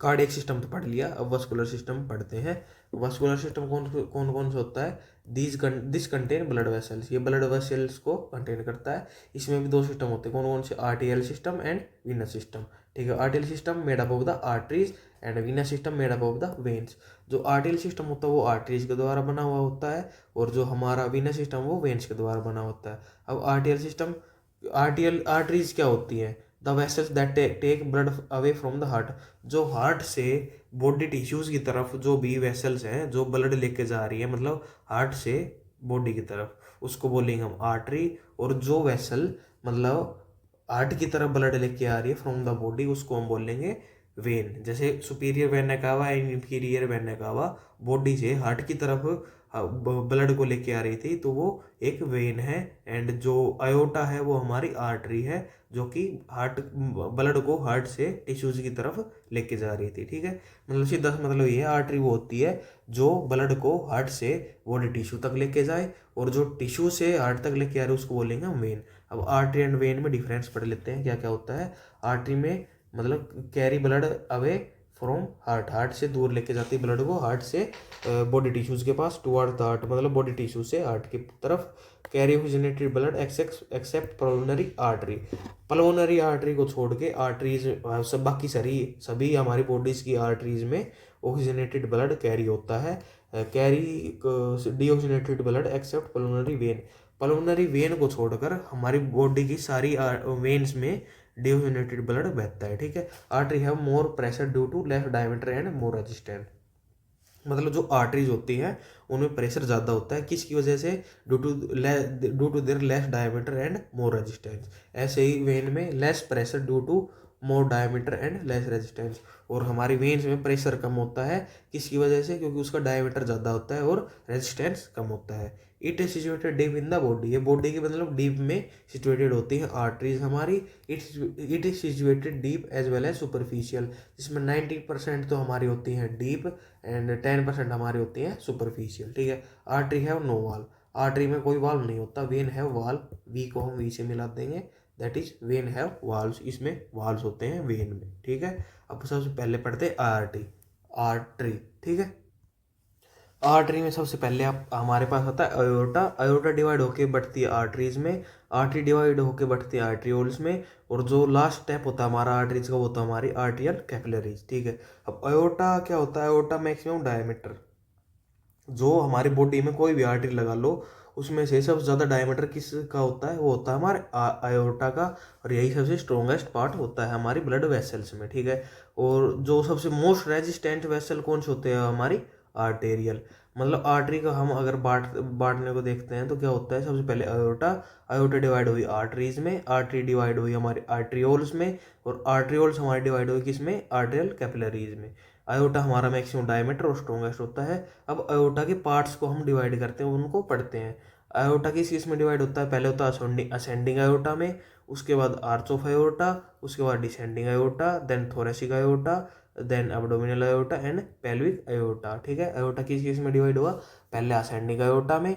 Speaker 1: कार्डियक सिस्टम तो पढ़ लिया, अब वस्कुलर सिस्टम पढ़ते हैं। वस्कुलर सिस्टम कौन कौन सा होता है, दिस कंटेन ब्लड वेसल्स, ये ब्लड वेसल्स को कंटेन करता है। इसमें भी दो सिस्टम होते हैं, कौन कौन से, आर्टियल सिस्टम एंड वीनस सिस्टम। ठीक है, आर्टियल system made up of the arteries and venous system made up of the veins. जो आर्टियल सिस्टम होता है वो आर्टरीज के द्वारा बना हुआ होता है, और जो हमारा वीनस सिस्टम वो वेन्स के द्वारा बना होता है। अब आर्टियल आर्टरीज क्या होती है, the vessels that take blood away from the heart. जो हार्ट से बॉडी टिश्यूज की तरफ जो भी वेसल्स हैं जो ब्लड लेके जा रही है, मतलब हार्ट से बॉडी की तरफ, उसको बोलेंगे हम आर्टरी। और जो वेसल मतलब हार्ट की तरफ ब्लड लेके आ रही है फ्रॉम द बॉडी, उसको हम बोलेंगे वेन। जैसे superior vena cava and inferior vena cava body से हार्ट की तरफ ब्लड को लेके आ रही थी, तो वो एक वेन है। एंड जो आयोटा है वो हमारी आर्टरी है, जो कि हार्ट ब्लड को हार्ट से टिश्यूज की तरफ लेके जा रही थी। ठीक है, मतलब सीधा मतलब ये आर्टरी वो होती है जो ब्लड को हार्ट से बॉडी टिश्यू तक लेके जाए, और जो टिश्यू से हार्ट तक लेके आ रही है उसको बोलेंगे हम वेन। अब आर्टरी एंड वेन में डिफरेंस पढ़ लेते हैं, क्या क्या होता है। आर्टरी में मतलब carry blood away from heart, heart से दूर लेके जाती है ब्लड को, हार्ट से बॉडी टिश्यूज के पास, टुवर्ड द हार्ट, मतलब बॉडी टिश्यू से हार्ट की तरफ। Carry oxygenated blood accept pulmonary artery. Pulmonary artery को छोड़ के आर्टरीज सब बाकी सभी हमारी बॉडीज की आर्टरीज में ऑक्सीजनेटेड ब्लड कैरी होता है। Carry deoxygenated blood accept pulmonary vein. Pulmonary vein को छोड़कर हमारी बॉडी की सारी वेन्स में डीऑक्सीजनेटेड ब्लड बहता है। ठीक है, artery have more pressure due to less diameter and more resistant. मतलब जो आर्टरीज होती हैं उनमें प्रेशर ज़्यादा होता है, किसकी वजह से, due to their less diameter and more resistance. ऐसे ही वेन में less pressure due to more diameter and less resistance. और हमारी वेन्स में प्रेशर कम होता है, किसकी वजह से, क्योंकि उसका डायमीटर ज़्यादा होता है और रेजिस्टेंस कम होता है। It is situated deep in the body, ये बॉडी के मतलब डीप में सिचुएटेड होती हैं आर्टरीज हमारी। It is situated deep as well as superficial, जिसमें 90% तो हमारी होती हैं डीप एंड 10% हमारी होती हैं सुपरफिशियल। ठीक है, आर्टरी है नो वाल, आर्टरी में कोई वाल्व नहीं होता। वेन है वाल, वी को हम वी से मिला देंगे, दैट इज वेन है वाल्व्स, इसमें वाल्व्स होते हैं वेन में। ठीक है, अब सबसे पहले पढ़ते हैं आर्टरी। ठीक है, आर्टरी में सबसे पहले आप हमारे पास होता है अयोटा। अयोटा डिवाइड होके बढ़ती है आर्टरीज में, आर्टरी डिवाइड होके बढ़ती है आर्ट्रियोल्स में, और जो लास्ट स्टेप होता है हमारा आर्टरीज का वो होता है हमारी आर्टियल कैपिलरीज। ठीक है, अब अयोटा क्या होता है, अयोटा मैक्सिमम डायमीटर, जो हमारी बॉडी में कोई भी आर्टरी लगा लो उसमें से सबसे ज़्यादा डायमीटर किसका होता है, वो होता है हमारे आयोटा का, और यही सबसे स्ट्रॉन्गेस्ट पार्ट होता है हमारी ब्लड वेसल्स में। ठीक है, और जो सबसे मोस्ट रेजिस्टेंट वेसल कौन से होते हैं, हमारी आर्टेरियल। मतलब आर्टरी का हम अगर बांटने को देखते हैं तो क्या होता है, सबसे पहले आयोटा, आयोटा डिवाइड हुई आर्टरीज में, आर्टरी डिवाइड हुई हमारे आर्ट्रियोल्स में, और आर्ट्रियोल्स हमारी डिवाइड हुई किस में, आर्टेरियल कैपिलरीज में। आयोटा हमारा मैक्सिमम डायमीटर और स्ट्रॉन्गेस्ट होता है। अब आयोटा के पार्ट्स को हम डिवाइड करते हैं, उनको पढ़ते हैं। आयोटा किस में डिवाइड होता है, पहले होता है असेंडिंग आयोटा में, उसके बाद आर्च ऑफ आयोटा, उसके बाद descending aorta, then thoracic aorta, then abdominal aorta and pelvic aorta. ठीक है, आयोटा किस में डिवाइड हुआ, पहले असेंडिंग आयोटा में,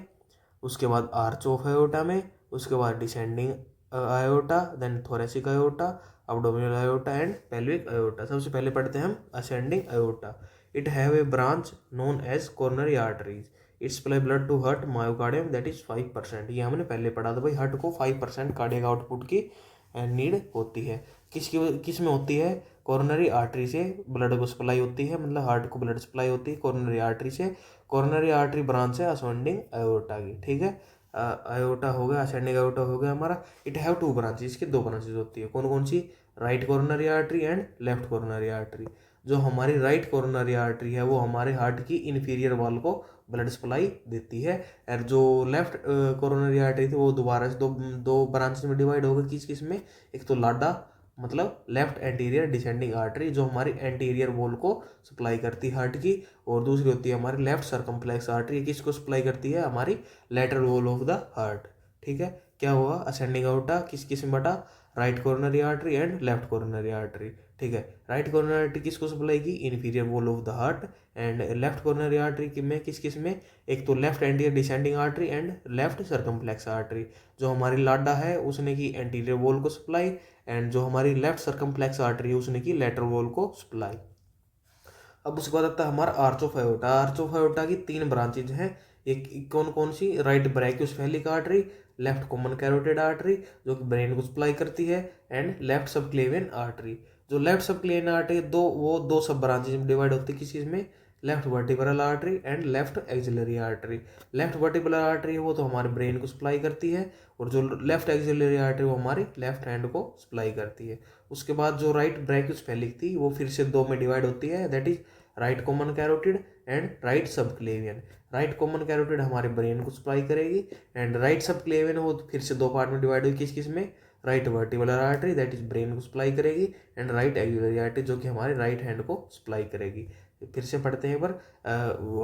Speaker 1: उसके बाद आर्च ऑफ आयोटा में, उसके बाद descending aorta, then thoracic aorta, abdominal aorta and pelvic aorta. सबसे पहले पढ़ते हैं हम ascending aorta. It have a branch known as coronary arteries, its supply blood to heart myocardium that is 5%। ये हमने पहले पढ़ा था भाई, हार्ट को 5% कार्डियक आउटपुट की नीड होती है। किस में होती है, कोरोनरी आर्टरी से ब्लड को सप्लाई होती है, मतलब हार्ट को ब्लड सप्लाई होती है कोरोनरी आर्टरी से। कोरोनरी आर्टरी ब्रांच है असेंडिंग आयोटा की। ठीक है, आयोटा हो गया, असेंडिंग आयोटा हो गया हमारा। इट हैव टू ब्रांचेस, इसकी दो ब्रांचेस होती है, कौन कौन सी, right coronary artery and left coronary artery. जो हमारी राइट कोरोनरी आर्टरी है वो हमारे हार्ट की इन्फीरियर वॉल को ब्लड सप्लाई देती है, और जो लेफ्ट कोरोनरी आर्टरी थी वो दोबारा से दो दो ब्रांचेस में डिवाइड होगा, किस किस में, एक तो लाडा मतलब लेफ्ट एंटीरियर डिसेंडिंग आर्टरी जो हमारी एंटीरियर वॉल को सप्लाई करती है हार्ट की, और दूसरी होती है हमारी लेफ्ट सर्कमफ्लेक्स आर्टरी, किसको सप्लाई करती है, हमारी lateral wall of the heart. ठीक है, क्या हुआ, असेंडिंग आयोटा किस किस में बटा, right coronary artery and left coronary artery. ठीक है, राइट कोरोनरी आर्टरी किसको सप्लाई की, inferior wall of the heart, and left coronary artery में किस में, एक तो left anterior descending artery and left circumflex artery. जो हमारी लाडा है उसने की एंटीरियर वॉल को सप्लाई, एंड जो हमारी लेफ्ट सर्कमफ्लेक्स आर्टरी है उसने की लेटरल वॉल को सप्लाई। अब उसके बाद आता है हमारा arch of aorta. Arch of aorta की तीन ब्रांचेज हैं, एक कौन कौन सी, right brachiocephalic artery, left common carotid artery जो कि ब्रेन को सप्लाई करती है, एंड लेफ्ट सबक्लेवियन आर्टरी। जो लेफ्ट सबक्लेवियन आर्टरी दो सब ब्रांचेज में डिवाइड होती है, किसी में, left vertebral artery and left axillary artery. Left vertebral artery है वो तो हमारे ब्रेन को सप्लाई करती है, और जो लेफ्ट एक्सिलरी आर्टरी वो हमारी लेफ्ट हैंड को सप्लाई करती है। उसके बाद जो राइट ब्रैकियोसेफेलिक थी वो फिर से दो में डिवाइड होती है, that is right common carotid and right subclavian. Right common carotid हमारे ब्रेन को सप्लाई करेगी, एंड राइट सबक्लेवियन वो फिर से दो पार्ट में डिवाइड हुई, किस किस में, right vertebral artery that is brain को सप्लाई करेगी, एंड राइट एक्सिलरी आर्टरी जो कि हमारे राइट हैंड को सप्लाई करेगी। फिर से पढ़ते हैं एक बार,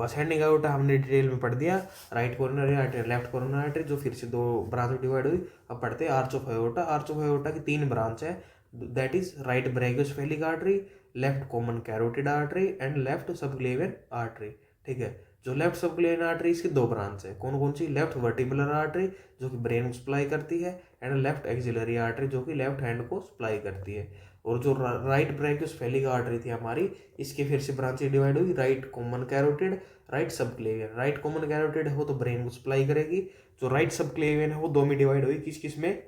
Speaker 1: असेंडिंग आयोटा हमने डिटेल में पढ़ दिया, right coronary artery left coronary artery जो फिर से दो ब्रांच में डिवाइड हुई। अब पढ़ते हैं arch of aorta. Arch of aorta की तीन ब्रांच है, that is right brachiocephalic artery, left common carotid artery and left subclavian artery. ठीक है, जो लेफ्ट सबक्लेवियन आर्टरी इसकी दो ब्रांच है, कौन कौन सी, लेफ्ट वर्टिब्रल आर्टरी जो कि ब्रेन को सप्लाई करती है, एंड लेफ्ट एक्सिलरी आर्टरी जो कि लेफ्ट हैंड को सप्लाई करती है। और जो राइट ब्रैकियोसेफेलिक आर्टरी थी हमारी, इसके फिर से ब्रांचेज डिवाइड हुई, right common carotid, right subclavian. Right common carotid है वो तो ब्रेन को सप्लाई करेगी, जो राइट सबक्लेवियन है वो दो में डिवाइड हुई, किस किस में,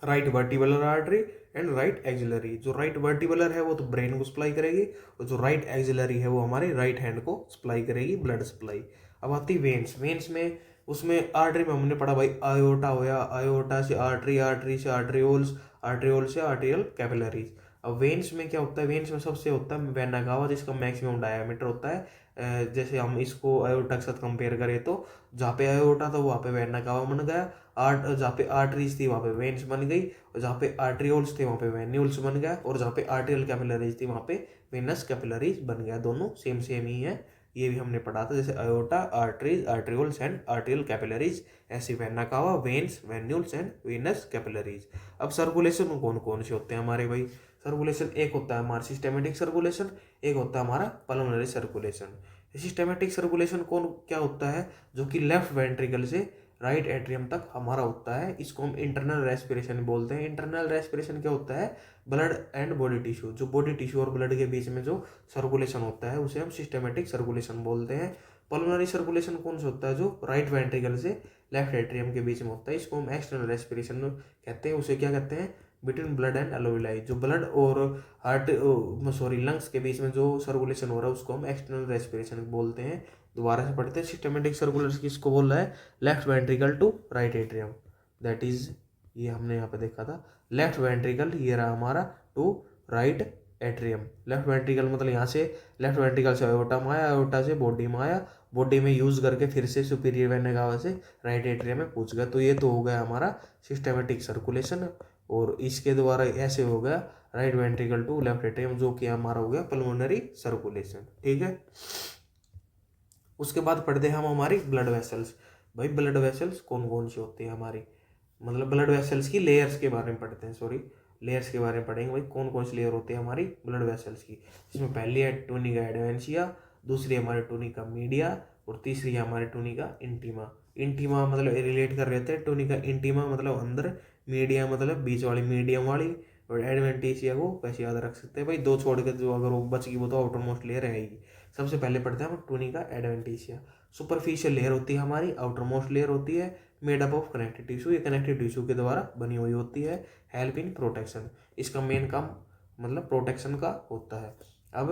Speaker 1: right vertebral artery and right axillary. जो राइट वर्टिब्रल है वो तो ब्रेन को सप्लाई करेगी, और जो राइट एक्सिलरी है वो हमारे राइट हैंड को सप्लाई करेगी, ब्लड सप्लाई। अब आती वेन्स। वेन्स में उसमें आर्टरी में हमने पढ़ा भाई, आयोटा होया, आयोटा से आर्टरी, आर्टरी से आर्ट्रियोल्स, आर्ट्रियोल से आर्टेरियल कैपिलरीज। अब वेन्स में क्या होता है, वेन्स में सबसे होता है वेना कावा जिसका मैक्सिमम डायमीटर होता है। जैसे हम इसको आयोटा के साथ कंपेयर करें तो जहाँ पे आयोटा था वहाँ पे वेना कावा बन गया, जहाँ पे आर्टरीज थी वहाँ पे वेन्स बन गई, और जहाँ पे आर्ट्रियोल्स थे वहाँ पे वेन्यूल्स बन गया, और जहाँ पे आर्टेरियल कैपिलरीज थी वहाँ पे वेनस कैपिलरीज बन गया। दोनों सेम सेम ही है, ये भी हमने पढ़ा था, जैसे aorta, arteries, arterioles and arterial capillaries, ऐसे vena cava, veins, venules and venous capillaries. अब सर्कुलेशन कौन कौन से होते हैं हमारे भाई, सर्कुलेशन एक होता है हमारा सिस्टेमेटिक सर्कुलेशन, एक होता है हमारा पल्मोनरी सर्कुलेशन। सिस्टेमेटिक सर्कुलेशन कौन क्या होता है, जो कि लेफ्ट वेंट्रिकल से राइट एट्रियम तक हमारा होता है, इसको हम इंटरनल रेस्पिरेशन बोलते हैं। इंटरनल रेस्पिरेशन क्या होता है, ब्लड एंड बॉडी टिश्यू, जो बॉडी टिश्यू और ब्लड के बीच में जो सर्कुलेशन होता है उसे हम सिस्टेमेटिक सर्कुलेशन बोलते हैं। पल्मोनरी सर्कुलेशन कौन सा होता है, जो राइट वेंट्रिकल से लेफ्ट एट्रियम के बीच में होता है, इसको हम एक्सटर्नल रेस्पिरेशन कहते हैं। उसे क्या कहते हैं, बिटवीन ब्लड एंड एलोविलाई, जो ब्लड और हार्ट लंग्स के बीच में जो सर्कुलेशन हो रहा है उसको हम एक्सटर्नल रेस्पिरेशन बोलते हैं। दोबारा से पढ़ते हैं, सिस्टेमेटिक सर्कुलेशन किसको बोल रहा है, left ventricle to right atrium, that is, ये हमने यहाँ पे देखा था, लेफ्ट वेंट्रिकल ये रहा हमारा to right atrium. Left ventricle मतलब यहाँ से लेफ्ट वेंट्रिकल से आयोटा में आया, आयोटा से बॉडी में आया, बॉडी में यूज करके फिर से सुपीरियर वेना कावा से राइट एट्रियम में पहुंच गया। तो ये तो हो गया हमारा सिस्टेमेटिक सर्कुलेशन, और इसके द्वारा ऐसे हो गया right ventricle to left atrium, जो कि हमारा हो गया पल्मोनरी सर्कुलेशन। ठीक है, उसके बाद पढ़ते हैं हम हमारी ब्लड वेसल्स। भाई ब्लड वेसल्स कौन कौन सी होती है हमारी, मतलब ब्लड वेसल्स की लेयर्स के बारे में पढ़ते हैं, सॉरी लेयर्स के बारे में पढ़ेंगे। भाई कौन कौन सी लेयर होती है हमारी ब्लड वेसल्स की, जिसमें पहली है टूनिका एडवेंशिया, दूसरी हमारी टूनिका मीडिया, और तीसरी है हमारी टूनिका इंटीमा। इंटीमा मतलब रिलेट कर रहे थे, टूनिका इंटीमा मतलब अंदर, मीडिया मतलब बीच वाली मीडियम वाली, और एडवेंटिशिया को कैसे याद रख सकते हैं भाई, दो छोड़ के जो अगर वो बच गई वो तो आउटर मोस्ट लेयर रहेगी। सबसे पहले पढ़ते हैं हम टूनिका एडवेंटिशिया। सुपरफिशियल लेयर होती है हमारी, आउटर मोस्ट लेयर होती है, made up of connective tissue, ये कनेक्टिव टिश्यू के द्वारा बनी हुई होती है, हेल्प इन प्रोटेक्शन, इसका मेन काम मतलब प्रोटेक्शन का होता है। अब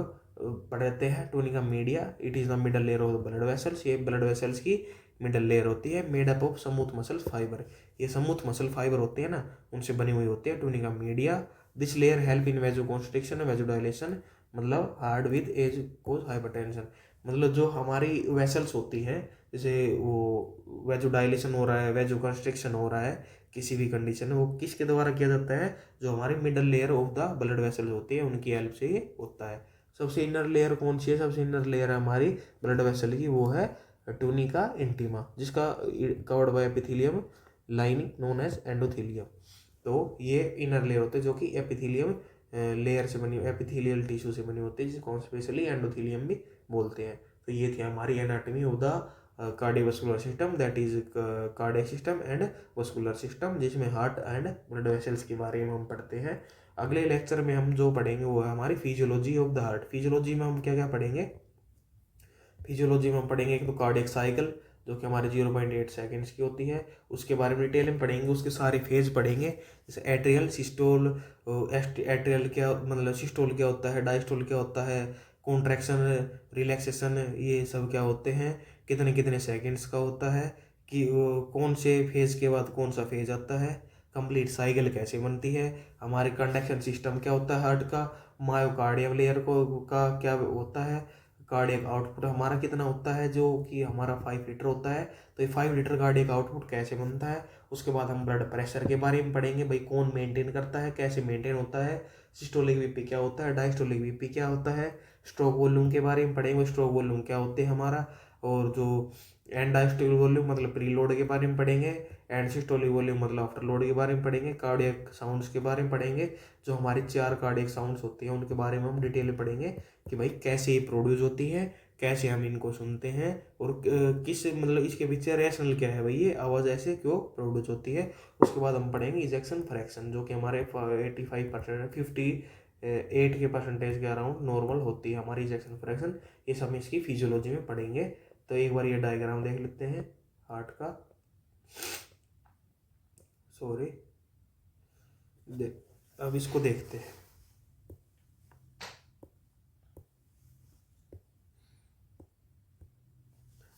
Speaker 1: पढ़ते हैं tunica media, it is the middle layer of the blood vessels, ये ब्लड वेसल्स की मिडल लेयर होती है, made up of smooth muscle fibre, ये स्मूथ मसल फाइबर होते हैं ना, उनसे बनी हुई होती है tunica media. This layer help in vasoconstriction, vasodilation, मतलब heart with age cause hypertension, मतलब जो हमारी वेसल्स होती हैं, जैसे वो वेजो डायलेशन हो रहा है, वेजो कंस्ट्रिक्शन हो रहा है किसी भी कंडीशन में, वो किसके द्वारा किया जाता है, जो हमारी middle layer of the blood vessels होती है उनकी हेल्प से ये होता है। सबसे इनर लेयर कौन सी है, सबसे इनर लेयर है हमारी ब्लड वेसल की, वो है टूनिका इंटीमा, जिसका covered by epithelium lining known as endothelium. तो ये इनर लेयर होते हैं जो कि एपिथेलियम लेयर से बनी, एपिथेलियल टिश्यू से बनी होती है, जिसको स्पेशली एंडोथेलियम भी बोलते हैं। तो ये थी हमारी anatomy of the cardiovascular system, that is cardiac system and vascular system, जिसमें हार्ट एंड ब्लड वेसल्स के बारे में हम पढ़ते हैं। अगले लेक्चर में हम जो पढ़ेंगे वो है हमारी physiology of the heart. Physiology में हम क्या क्या पढ़ेंगे, फिजियोलॉजी में हम पढ़ेंगे एक तो कार्डियक साइकिल, जो कि हमारे 0.8 सेकेंड्स की होती है, उसके बारे में डिटेल में पढ़ेंगे, उसके सारे फेज पढ़ेंगे, जैसे एट्रियल, सिस्टोल, एट्रियल क्या मतलब सिस्टोल क्या होता है, डायस्टोल क्या होता है, कॉन्ट्रैक्शन, रिलैक्सेशन, ये सब क्या होते हैं, कितने कितने सेकेंड्स का होता है, कि कौन से फेज के बाद कौन सा फेज आता है, कंप्लीट साइकिल कैसे बनती है, हमारे कंडक्शन सिस्टम क्या होता है हार्ट का, मायोकार्डियम लेयर को का क्या होता है, कार्डियक आउटपुट हमारा कितना होता है, जो कि हमारा 5 लीटर होता है, तो ये 5 लीटर कार्डियक आउटपुट कैसे बनता है। उसके बाद हम ब्लड प्रेशर के बारे में पढ़ेंगे, भाई कौन मेंटेन करता है, कैसे मेंटेन होता है, सिस्टोलिक बीपी क्या होता है, डायस्टोलिक बीपी क्या होता है, स्ट्रोक वॉल्यूम के बारे में पढ़ेंगे, स्ट्रोक वॉल्यूम क्या होते हैं हमारा, और जो एंड डायस्टोलिक वॉल्यूम मतलब प्री लोड के बारे में पढ़ेंगे, एंड सिस्टोलिक वॉल्यूम मतलब आफ्टर लोड के बारे में पढ़ेंगे, कार्डियक साउंड्स के बारे में पढ़ेंगे, जो हमारी 4 कार्डियक साउंड्स होती हैं उनके बारे में हम डिटेल में पढ़ेंगे, कि भाई कैसे ये प्रोड्यूस होती है, कैसे हम इनको सुनते हैं, और किस मतलब इसके पीछे रैशनल क्या है भाई, ये आवाज़ ऐसे क्यों प्रोड्यूस होती है। उसके बाद हम पढ़ेंगे इजेक्शन फ्रैक्शन, जो कि हमारे 85% 58 के परसेंटेज के अराउंड नॉर्मल होती है हमारी इजेक्शन फ्रैक्शन, ये सब इसकी फिजियोलॉजी में पढ़ेंगे। तो एक बार ये डायग्राम देख लेते हैं हार्ट का, सॉरी अब इसको देखते हैं।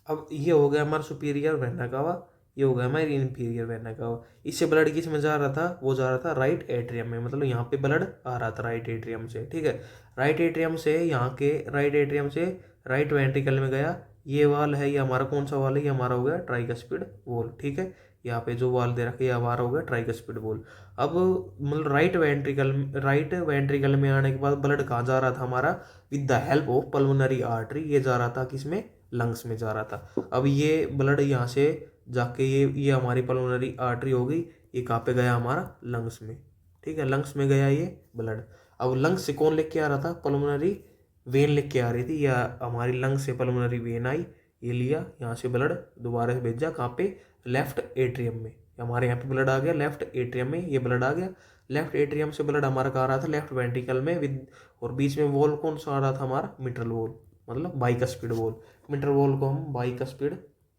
Speaker 1: अब ये हो गया हमारा सुपीरियर वेना कावा, ये हो गया हमारी इन्फीरियर वेना कावा। इससे ब्लड किस में जा रहा था, वो जा रहा था राइट एट्रियम में, मतलब यहाँ पे ब्लड आ रहा था राइट एट्रियम से। ठीक है, राइट एट्रियम से यहाँ के राइट एट्रियम से राइट वेंट्रिकल में गया, ये वाल है, ये हमारा कौन सा वाल है, ये हमारा हो गया ट्राइकस्पिड वॉल। ठीक है, यहाँ पे जो वाल दे रखा है ये हमारा हो गया ट्राइकस्पिड वॉल। अब मतलब राइट वेंट्रिकल में आने के बाद ब्लड कहाँ जा रहा था हमारा, with the help of pulmonary artery, ये जा रहा था किसमें, लंग्स में जा रहा था। अब ये ब्लड यहाँ से जाके ये हमारी पल्मोनरी आर्टरी हो गई, ये कहाँ पे गया हमारा लंग्स में। ठीक है, लंग्स में गया ये ब्लड। अब लंग्स से कौन लेके आ रहा था, पल्मोनरी वेन लेके आ रही थी, या हमारी लंग्स से पल्मोनरी वेन आई, ये लिया यहाँ से ब्लड दोबारा से भेजा कहाँ पे, लेफ्ट एट्रियम में। हमारे यहाँ पे ब्लड आ गया लेफ्ट एट्रियम में, ये ब्लड आ गया लेफ्ट एट्रियम से, ब्लड हमारा कहाँ आ रहा था, लेफ्ट वेंट्रिकल में, विद और बीच में वॉल कौन सा आ रहा था हमारा, मिट्रल वॉल, मतलब बाइकस्पिड वॉल। मिट्रल वॉल को हम बाइकस्पिड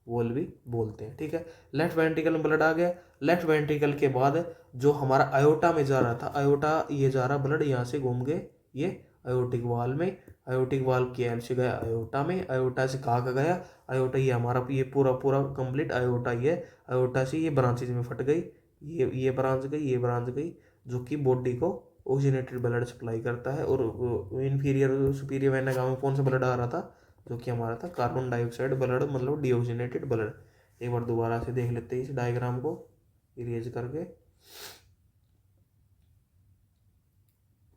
Speaker 1: वॉल भी बोलते हैं। ठीक है, लेफ्ट वेंट्रिकल में ब्लड आ गया, लेफ्ट वेंट्रिकल के बाद जो हमारा आयोटा में जा रहा था, आयोटा ये जा रहा ब्लड यहाँ से घूम के ये आयोटिक वाल में, आयोटिक वाल की हेल्प से गया आयोटा में, आयोटा से कहाँ का गया, आयोटा ये हमारा ये पूरा पूरा कंप्लीट आयोटा, ये आयोटा से ये ब्रांचेज में फट गई, ये ब्रांच गई, ये ब्रांच गई, जो कि बॉडी को ऑक्सीजनेटेड ब्लड सप्लाई करता है। और इन्फीरियर सुपीरियर वेना कावा में कौन सा ब्लड आ रहा था, जो कि हमारा था कार्बन डाइऑक्साइड ब्लड मतलब डीऑक्सीजनेटेड ब्लड। एक बार दोबारा से देख लेते हैं इस डायग्राम को इरेज करके।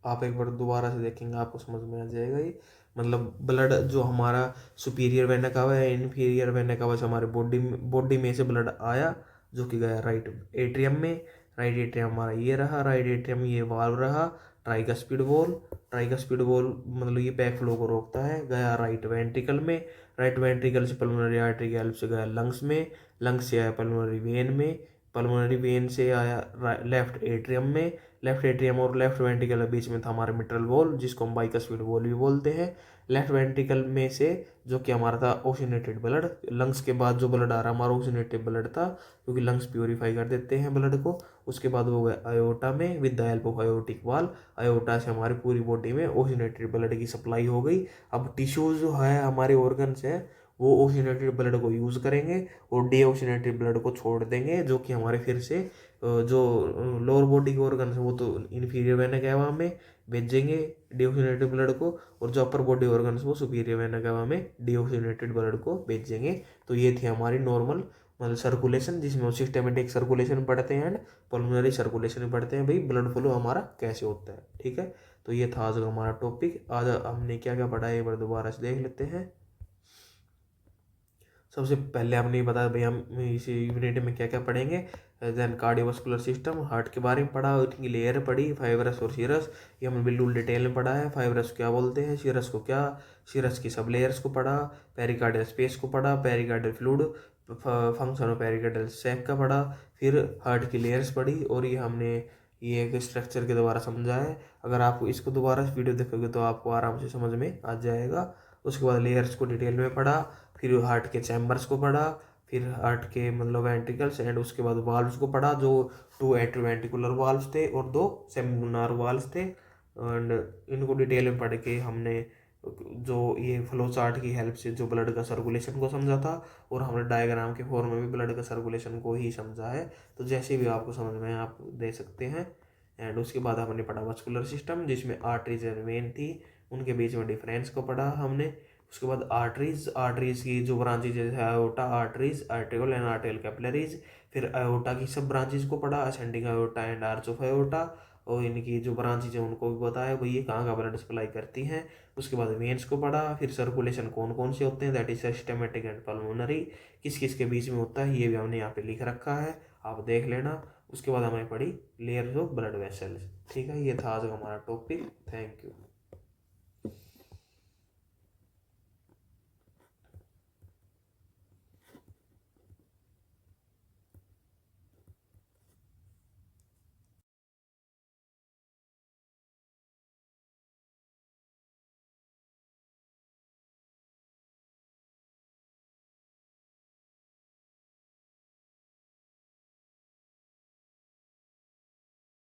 Speaker 1: आप एक बार दोबारा से देखेंगे आपको समझ में आ जाएगा ये। मतलब ब्लड जो हमारा सुपीरियर वेना कावा है, इन्फीरियर वेना कावा से हमारे बॉडी में से ब्लड आया जो कि गया राइट एट्रियम में। राइट एट्रियम हमारा ये रहा, राइट एट्रियम ये वाल्व रहा, ट्राइकस्पिड वॉल। ट्राइकस्पिड वॉल मतलब ये बैक फ्लो को रोकता है, गया राइट वेंट्रिकल में। राइट वेंट्रिकल से पल्मोनरी आर्टरी की हेल्प से गया लंग्स में, लंग्स से आया पल्मोनरी वेन में, पल्मोनरी वेन से आया लेफ्ट एट्रियम में। लेफ्ट एट्रियम और लेफ्ट वेंट्रिकल के बीच में था हमारा मिट्रल वॉल जिसको हम बाइकस्पिड वॉल भी बोलते हैं। लेफ्ट वेंट्रिकल में से जो कि हमारा था ऑक्सीजनेटेड ब्लड, लंग्स के बाद जो ब्लड आ रहा हमारा ऑक्सीजनेटेड ब्लड था क्योंकि लंग्स प्योरीफाई कर देते हैं ब्लड को। उसके बाद वो गया आयोटा में with the help of aortic वाल। आयोटा से हमारी पूरी बॉडी में ऑक्सीजनेटेड ब्लड की सप्लाई हो गई। अब टिश्यूज जो है हमारे ऑर्गन्स है वो ऑक्सीजनेटेड ब्लड को यूज़ करेंगे और डीऑक्सीजनेटेड ब्लड को छोड़ देंगे, जो कि हमारे फिर से जो लोअर बॉडी के ऑर्गन है वो तो इन्फीरियर वेना कैवा में भेजेंगे डीऑक्सीजनेटेड ब्लड को, और जो अपर बॉडी ऑर्गन है वो सुपीरियर वेना कैवा में डीऑक्सीजनेटेड ब्लड को भेजेंगे। तो ये थी हमारी नॉर्मल मतलब सर्कुलेशन, जिसमें सिस्टमेटिक सर्कुलेशन पढ़ते हैं एंड पल्मोनरी सर्कुलेशन पढ़ते हैं, भाई ब्लड फ्लो हमारा कैसे होता है। ठीक है, तो ये था आज का हमारा टॉपिक। आज हमने क्या क्या पढ़ा है एक बार दोबारा से देख लेते हैं। सबसे पहले हमने बताया भाई हम इस यूनिट में क्या क्या पढ़ेंगे। देन कार्डियोवास्कुलर सिस्टम, हार्ट के बारे में पढ़ा, इनकी लेयर पढ़ी, फाइब्रस और सीरस, ये हमने बिल्कुल डिटेल में पढ़ा है। फाइब्रस क्या बोलते हैं, सीरस को क्या, सीरस की सब लेयर्स को पढ़ा, पेरिकार्डियल स्पेस को पढ़ा, pericardial fluid, function of pericardial sac का पढ़ा, फिर हार्ट की लेयर्स पढ़ी, और ये हमने ये एक स्ट्रक्चर के द्वारा समझा है। अगर आप इसको दोबारा वीडियो देखोगे तो आपको आराम से समझ में आ जाएगा। उसके बाद लेयर्स को डिटेल में पढ़ा, फिर हार्ट के चैम्बर्स को पढ़ा, फिर हार्ट के मतलब वेंट्रिकल्स, एंड उसके बाद वाल्व्स को पढ़ा जो 2 एट्रोवेंट्रिकुलर वाल्व्स थे और 2 सेमिलुनार वाल्व्स थे। एंड इनको डिटेल में पढ़ के हमने जो ये फ्लो चार्ट की हेल्प से जो ब्लड का सर्कुलेशन को समझा था, और हमने डायग्राम के फॉर्म में भी ब्लड का सर्कुलेशन को ही समझा है। तो जैसे भी आपको समझ में आप दे सकते हैं। एंड उसके बाद हमने पढ़ा मस्कुलर सिस्टम जिसमें आर्टरीज एंड वेन थी, उनके बीच में डिफरेंस को पढ़ा हमने। उसके बाद आर्टरीज, आर्टरीज की जो ब्रांचेज जैसे aorta arteries, arterial end arterial capillaries. फिर आयोटा की सब ब्रांचेज को पढ़ा, ascending iota and arch of iota, और इनकी जो ब्रांचेज है उनको भी बताया भाई ये कहाँ का ब्लड सप्लाई करती हैं। उसके बाद वेन्स को पढ़ा, फिर सर्कुलेशन कौन कौन से होते हैं, that is systematic and pulmonary, किस किस के बीच में होता है ये भी हमने यहाँ पे लिख रखा है, आप देख लेना। उसके बाद हमने पढ़ी लेयर्स ऑफ ब्लड वेसल्स। ठीक है, ये था आज का हमारा टॉपिक। Thank you.